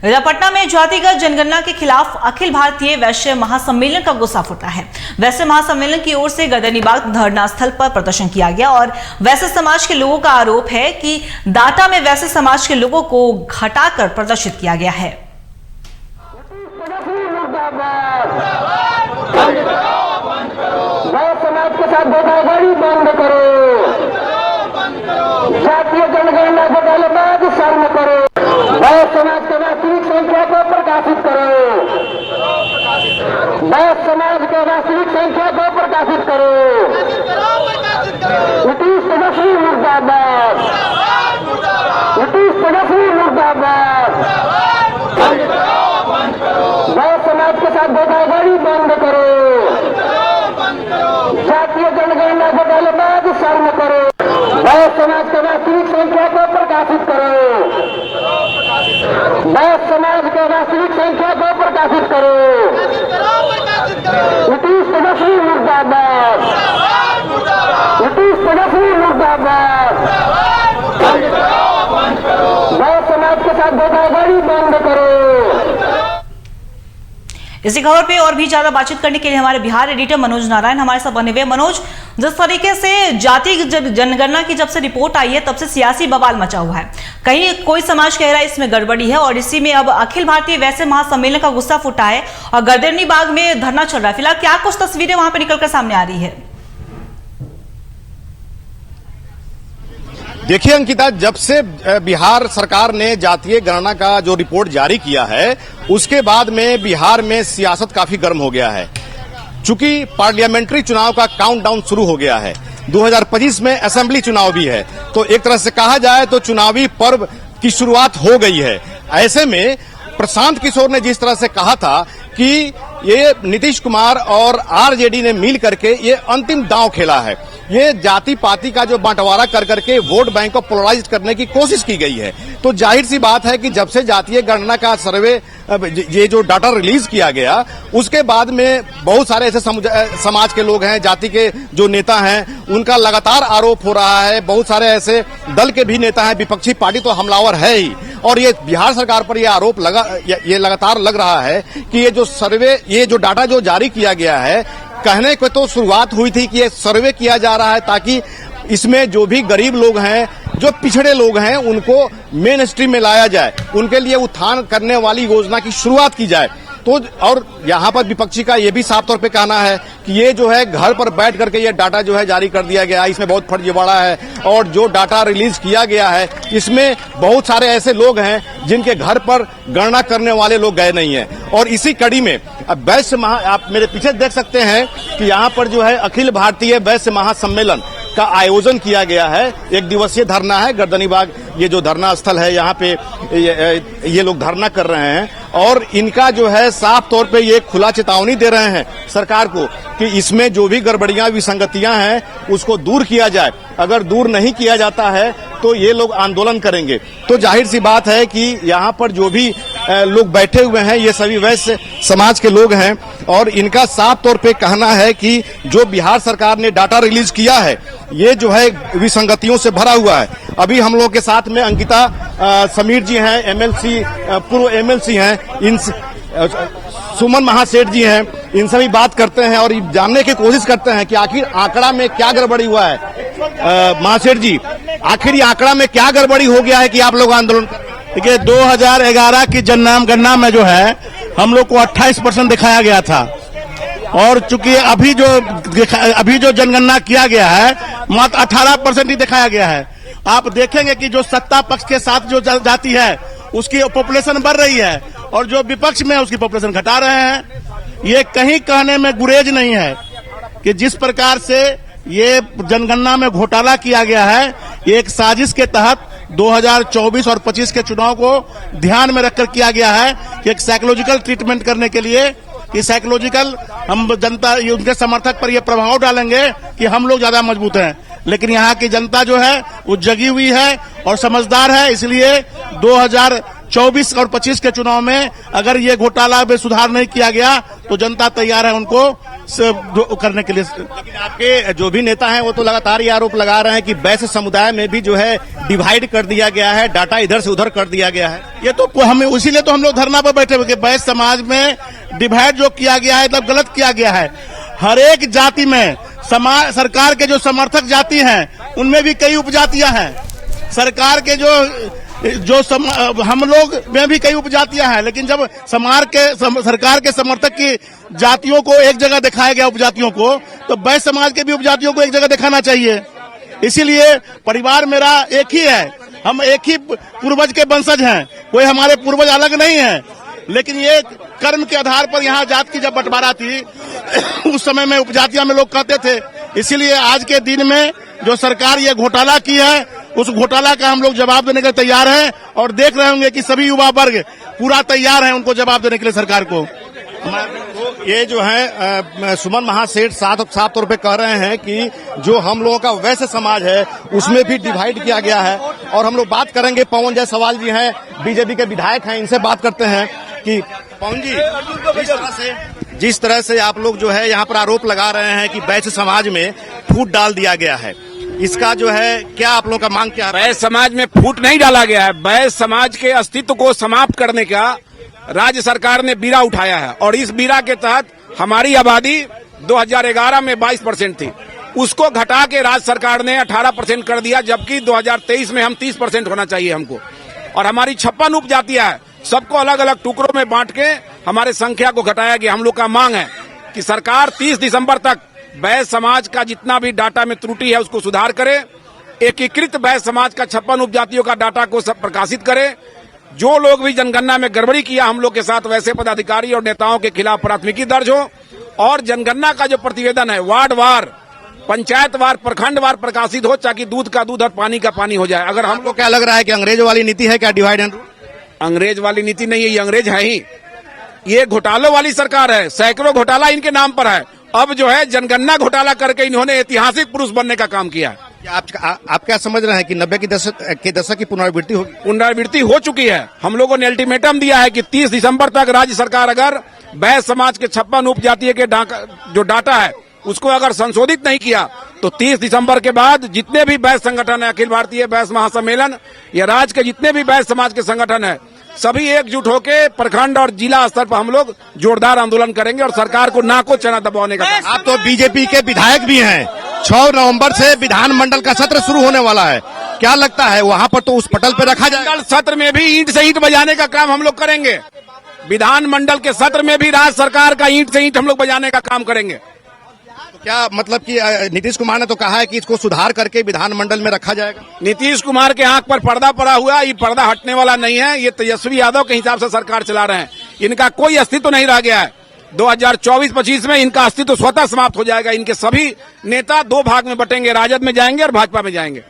इधर पटना में जातिगत जनगणना के खिलाफ अखिल भारतीय वैश्य महासम्मेलन का गुस्सा फूटा है। वैश्य महासम्मेलन की ओर से गर्दनीबाग धरना स्थल पर प्रदर्शन किया गया और वैश्य समाज के लोगों का आरोप है कि डाटा में वैश्य समाज के लोगों को घटाकर प्रदर्शित किया गया है। समाज के साथ धोखाधड़ी बंद करो, जातीय जनगणना घोटालेबाज शर्म करो, वैश्य समाज के वास्तविक संख्या को प्रकाशित करो, वैश्य समाज के वास्तविक संख्या को प्रकाशित करो। नीतीश तेजस्वी मुर्दाबाद, नीतीश तेजस्वी मुर्दाबाद। वैश्य समाज के साथ धोखाधड़ी बंद करो, जातीय जनगणना घोटालेबाज शर्म करो, वैश्य समाज के वास्तविक संख्या को प्रकाशित करो, वैश्य समाज के वास्तविक संख्या को प्रकाशित करो। नीतीश तेजस्वी मुर्दाबाद, नीतीश तेजस्वी मुर्दाबाद। वैश्य समाज के साथ धोखाधड़ी बंद करो। इसी खबर पे और भी ज्यादा बातचीत करने के लिए हमारे बिहार एडिटर मनोज नारायण हमारे साथ बने हुए। मनोज, जिस तरीके से जाति जनगणना की जब से रिपोर्ट आई है तब से सियासी बवाल मचा हुआ है, कहीं कोई समाज कह रहा है इसमें गड़बड़ी है और इसी में अब अखिल भारतीय वैश्य महासम्मेलन का गुस्सा फूटा है और गर्दनीबाग में धरना चल रहा है। फिलहाल क्या कुछ तस्वीरें वहां पर निकलकर सामने आ रही है? देखिए अंकिता, जब से बिहार सरकार ने जातीय गणना का जो रिपोर्ट जारी किया है उसके बाद में बिहार में सियासत काफी गर्म हो गया है। चूंकि पार्लियामेंट्री चुनाव का काउंटडाउन शुरू हो गया है, 2025 में असेंबली चुनाव भी है, तो एक तरह से कहा जाए तो चुनावी पर्व की शुरुआत हो गई है। ऐसे में प्रशांत किशोर ने जिस तरह से कहा था कि ये नीतीश कुमार और आरजेडी ने मिल करके ये अंतिम दांव खेला है, ये जाति पाति का जो बंटवारा कर करके वोट बैंक को पोलराइज करने की कोशिश की गई है। तो जाहिर सी बात है कि जब से जातीय गणना का सर्वे ये जो डाटा रिलीज किया गया उसके बाद में बहुत सारे ऐसे समाज के लोग हैं, जाति के जो नेता हैं, उनका लगातार आरोप हो रहा है। बहुत सारे ऐसे दल के भी नेता हैं, विपक्षी पार्टी तो हमलावर है ही, और ये बिहार सरकार पर ये आरोप ये लगातार लग रहा है कि ये जो सर्वे, ये जो डाटा जो जारी किया गया है, कहने को तो शुरुआत हुई थी कि ये सर्वे किया जा रहा है ताकि इसमें जो भी गरीब लोग हैं, जो पिछड़े लोग हैं, उनको मेन स्ट्रीम में लाया जाए, उनके लिए उत्थान करने वाली योजना की शुरुआत की जाए। तो और यहाँ पर विपक्षी का ये भी साफ तौर पे कहना है कि ये जो है घर पर बैठ करके ये डाटा जो है जारी कर दिया गया है, इसमें बहुत फर्जीवाड़ा है, और जो डाटा रिलीज किया गया है इसमें बहुत सारे ऐसे लोग हैं जिनके घर पर गणना करने वाले लोग गए नहीं है। और इसी कड़ी में अब वैश्य आप मेरे पीछे देख सकते हैं कि यहाँ पर जो है अखिल भारतीय वैश्य महासम्मेलन का आयोजन किया गया है। एक दिवसीय धरना है, गर्दनीबाग ये जो धरना स्थल है यहाँ पे ये लोग धरना कर रहे हैं और इनका जो है साफ तौर पे ये खुला चेतावनी दे रहे हैं सरकार को कि इसमें जो भी गड़बड़ियां विसंगतियां हैं उसको दूर किया जाए। अगर दूर नहीं किया जाता है तो ये लोग आंदोलन करेंगे। तो जाहिर सी बात है कि यहाँ पर जो भी लोग बैठे हुए हैं ये सभी वैश्य समाज के लोग हैं और इनका साफ तौर पे कहना है कि जो बिहार सरकार ने डाटा रिलीज किया है ये जो है विसंगतियों से भरा हुआ है। अभी हम लोग के साथ में अंकिता समीर जी हैं, एमएलसी पूर्व एमएलसी हैं, इन सुमन महासेठ जी हैं, इनसे भी बात करते हैं और जानने की कोशिश करते हैं कि आखिर आंकड़ा में क्या गड़बड़ी हुआ है। महासेठ जी, आखिर ये आंकड़ा में क्या गड़बड़ी हो गया है कि आप लोग आंदोलन? देखिए, 2011 की जनगणना में जो है हम लोग को 28% दिखाया गया था और चूंकि अभी जो जनगणना किया गया है मात्र 18% ही दिखाया गया है। आप देखेंगे कि जो सत्ता पक्ष के साथ जो जाति है उसकी पॉपुलेशन बढ़ रही है और जो विपक्ष में उसकी पॉपुलेशन घटा रहे हैं। ये कहीं कहने में गुरेज नहीं है कि जिस प्रकार से ये जनगणना में घोटाला किया गया है, ये एक साजिश के तहत 2024 और 25 के चुनाव को ध्यान में रखकर किया गया है कि एक साइकोलॉजिकल ट्रीटमेंट करने के लिए कि साइकोलॉजिकल हम जनता उनके समर्थक पर ये प्रभाव डालेंगे कि हम लोग ज्यादा मजबूत हैं। लेकिन यहाँ की जनता जो है वो जगी हुई है और समझदार है, इसलिए 24 और 25 के चुनाव में अगर ये घोटाला में सुधार नहीं किया गया तो जनता तैयार है उनको करने के लिए। लेकिन आपके जो भी नेता हैं वो तो लगातार ये आरोप लगा रहे हैं कि वैश्य समुदाय में भी जो है डिवाइड कर दिया गया है, डाटा इधर से उधर कर दिया गया है। ये तो हमें इसीलिए तो हम लोग धरना पर बैठे हुए कि वैश्य समाज में डिवाइड जो किया गया है तब गलत किया गया है। हर एक जाति में सरकार के जो समर्थक जाति हैं उनमें भी कई उपजातियां हैं। सरकार के हम लोग में भी कई उपजातियां हैं, लेकिन जब सरकार के समर्थक की जातियों को एक जगह दिखाया गया उपजातियों को, तो वैश्य समाज के भी उपजातियों को एक जगह दिखाना चाहिए। इसीलिए परिवार मेरा एक ही है, हम एक ही पूर्वज के वंशज हैं, कोई हमारे पूर्वज अलग नहीं है। लेकिन ये कर्म के आधार पर यहाँ जात की जब बंटवारा थी उस समय में उपजातियां में लोग कहते थे। इसीलिए आज के दिन में जो सरकार ये घोटाला की है उस घोटाला का हम लोग जवाब देने के लिए तैयार हैं और देख रहे होंगे कि सभी युवा वर्ग पूरा तैयार है उनको जवाब देने के लिए सरकार को। तो ये जो है सुमन महासेठ साफ तौर पे कह रहे हैं कि जो हम लोगों का वैश्य समाज है उसमें भी डिवाइड किया गया है। और हम लोग बात करेंगे, पवन जायसवाल जी हैं, बीजेपी के विधायक हैं, इनसे बात करते हैं कि पवन जी, जिस तरह से आप लोग जो है यहाँ पर आरोप लगा रहे हैं कि वैश्य समाज में फूट डाल दिया गया है, इसका जो है क्या आप लोगों का मांग क्या है? वैश्य समाज में फूट नहीं डाला गया है। वैश्य समाज के अस्तित्व को समाप्त करने का राज्य सरकार ने बीड़ा उठाया है और इस बीड़ा के तहत हमारी आबादी 2011 में 22% थी, उसको घटा के राज्य सरकार ने 18% कर दिया, जबकि 2023 में हम 30% होना चाहिए हमको। और हमारी 56 उपजातियां है, सबको अलग अलग टुकड़ों में बांट के हमारे संख्या को घटाया गया। हम लोग का मांग है कि सरकार 30 दिसंबर तक वैश्य समाज का जितना भी डाटा में त्रुटि है उसको सुधार करे, एकीकृत वैश्य समाज का 56 उपजातियों का डाटा को सब प्रकाशित करे। जो लोग भी जनगणना में गड़बड़ी किया हम लोग के साथ वैसे पदाधिकारी और नेताओं के खिलाफ प्राथमिकी दर्ज हो और जनगणना का जो प्रतिवेदन है वार्ड वार, पंचायत वार, प्रखंड वार प्रकाशित हो, ताकि दूध का दूध और पानी का पानी हो जाए। अगर हमको क्या लग रहा है कि अंग्रेज वाली नीति है क्या, डिवाइड एंड रूल? अंग्रेज वाली नीति नहीं है, ये अंग्रेज है ही। ये घोटालों वाली सरकार है, सैकड़ों घोटाला इनके नाम पर है। अब जो है जनगणना घोटाला करके इन्होंने ऐतिहासिक पुरुष बनने का काम किया है। आप क्या समझ रहे हैं कि 90 के दशक की पुनरावृत्ति होगी? पुनरावृत्ति हो चुकी है। हम लोगों ने अल्टीमेटम दिया है कि 30 दिसंबर तक राज्य सरकार अगर वैश्य समाज के 56 उपजातीय के जो डाटा है उसको अगर संशोधित नहीं किया तो 30 दिसंबर के बाद जितने भी वैश्य संगठन है, अखिल भारतीय वैश्य महासम्मेलन या राज्य के जितने भी वैश्य समाज के संगठन है, सभी एकजुट होकर प्रखंड और जिला स्तर पर हम लोग जोरदार आंदोलन करेंगे और सरकार को नाको चना दबाने का। आप तो बीजेपी के विधायक भी हैं, 6 नवंबर से विधानमंडल का सत्र शुरू होने वाला है, क्या लगता है वहाँ पर तो उस पटल पर रखा जाएगा? सत्र में भी ईंट से ईंट बजाने का काम हम लोग करेंगे। विधानमंडल के सत्र में भी राज्य सरकार का ईंट से ईंट हम लोग बजाने का काम करेंगे। तो क्या मतलब कि नीतीश कुमार ने तो कहा है कि इसको सुधार करके विधानमंडल में रखा जाएगा? नीतीश कुमार के आंख पर पर्दा पड़ा हुआ, ये पर्दा हटने वाला नहीं है। ये तेजस्वी यादव के हिसाब से सरकार चला रहे हैं, इनका कोई अस्तित्व नहीं रह गया है। 2024-25 में इनका अस्तित्व स्वतः समाप्त हो जाएगा। इनके सभी नेता 2 भाग में बटेंगे, राजद में जाएंगे और भाजपा में जाएंगे।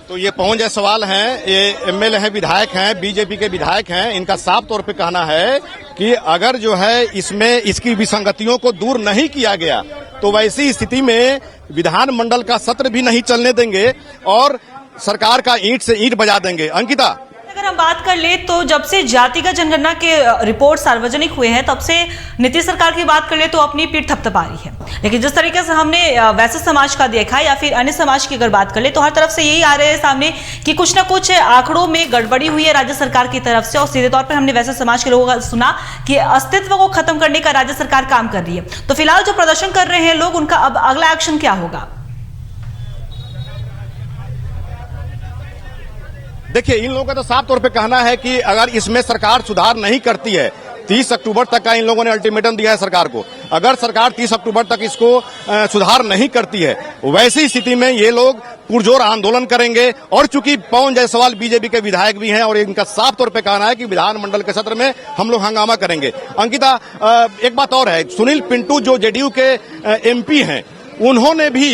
तो ये पवन जायसवाल हैं, ये एमएलए हैं, विधायक हैं, बीजेपी के विधायक हैं। इनका साफ तौर पे कहना है कि अगर जो है इसमें इसकी विसंगतियों को दूर नहीं किया गया तो वैसी स्थिति में विधानमंडल का सत्र भी नहीं चलने देंगे और सरकार का ईंट से ईंट बजा देंगे। अंकिता, अगर हम बात कर ले तो जब से जातिगत जनगणना के रिपोर्ट सार्वजनिक हुए हैं तब से नीतीश सरकार की बात कर ले तो अपनी पीठ थपथपा रही है, लेकिन जिस तरीके से हमने वैश्य समाज का देखा या फिर अन्य समाज की अगर बात कर ले तो हर तरफ से यही आ रहे हैं सामने कि कुछ ना कुछ आंकड़ों में गड़बड़ी हुई है राज्य सरकार की तरफ से। और सीधे तौर पर हमने वैश्य समाज के लोगों का सुना कि अस्तित्व को खत्म करने का राज्य सरकार काम कर रही है। तो फिलहाल जो प्रदर्शन कर रहे हैं लोग, उनका अब अगला एक्शन क्या होगा? देखिए, इन लोगों का तो साफ तौर पे कहना है कि अगर इसमें सरकार सुधार नहीं करती है, 30 अक्टूबर तक का इन लोगों ने अल्टीमेटम दिया है सरकार को, अगर सरकार 30 अक्टूबर तक इसको सुधार नहीं करती है वैसी स्थिति में ये लोग पुरजोर आंदोलन करेंगे। और चूंकि पवन जायसवाल बीजेपी के विधायक भी हैं और इनका साफ तौर पे कहना है कि विधानमंडल के सत्र में हम लोग हंगामा करेंगे। अंकिता, एक बात और है, सुनील पिंटू जो जेडीयू के एमपी हैं उन्होंने भी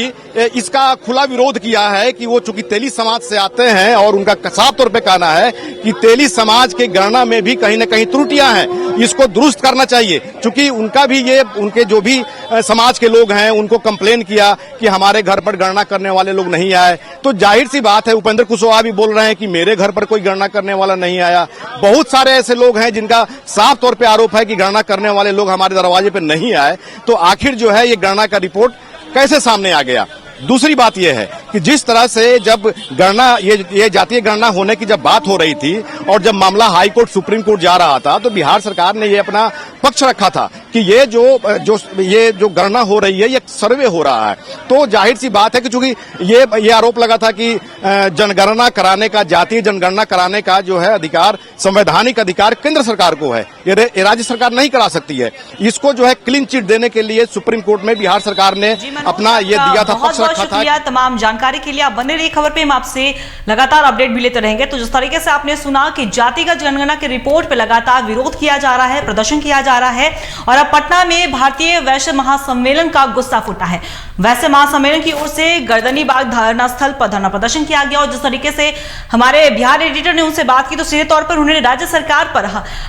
इसका खुला विरोध किया है कि वो चूंकि तेली समाज से आते हैं और उनका साफ तौर पे कहना है कि तेली समाज के गणना में भी कहीं न कहीं त्रुटियां हैं, इसको दुरुस्त करना चाहिए। चूंकि उनका भी ये उनके जो भी समाज के लोग हैं उनको कंप्लेन किया कि हमारे घर पर गणना करने वाले लोग नहीं आए, तो जाहिर सी बात है उपेंद्र कुशवाहा भी बोल रहे हैं कि मेरे घर पर कोई गणना करने वाला नहीं आया। बहुत सारे ऐसे लोग हैं जिनका साफ तौर पे आरोप है कि गणना करने वाले लोग हमारे दरवाजे पे नहीं आए, तो आखिर जो है ये गणना का रिपोर्ट कैसे सामने आ गया। दूसरी बात यह है कि जिस तरह से जब गणना ये जातीय गणना होने की जब बात हो रही थी और जब मामला हाई कोर्ट सुप्रीम कोर्ट जा रहा था, तो बिहार सरकार ने ये अपना पक्ष रखा था कि ये जो गणना हो रही है ये सर्वे हो रहा है। तो जाहिर सी बात है कि चूंकि ये आरोप लगा था कि जनगणना कराने का, जातीय जनगणना कराने का जो है अधिकार, संवैधानिक अधिकार केंद्र सरकार को है, ये राज्य सरकार नहीं करा सकती है। इसको जो है क्लीन चिट देने के लिए सुप्रीम कोर्ट में बिहार सरकार ने अपना ये दिया था, पक्ष रखा था। तमाम जानकारी के लिए आप बने रहिए खबर पे, हम आपसे लगातार अपडेट भी लेते रहेंगे। तो जिस तरीके से आपने सुना कि जातिगत जनगणना की रिपोर्ट पे लगातार विरोध किया जा रहा है, प्रदर्शन किया जा रहा है, और अब पटना में भारतीय वैश्य महासम्मेलन का गुस्सा फूटा है। वैश्य महासम्मेलन की ओर से गर्दनी बाग धरना स्थल पर धरना प्रदर्शन किया गया, और जिस तरीके से हमारे बिहार एडिटर ने उनसे बात की तो सीधे तौर पर उन्होंने राज्य सरकार पर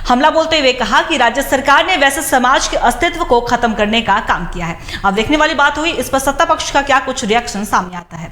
हमला बोलते हुए कहा कि राज्य सरकार ने वैश्य समाज के अस्तित्व को खत्म करने का काम किया है। अब देखने वाली बात हुई इस पर सत्ता पक्ष का क्या कुछ रिएक्शन सामने आता है।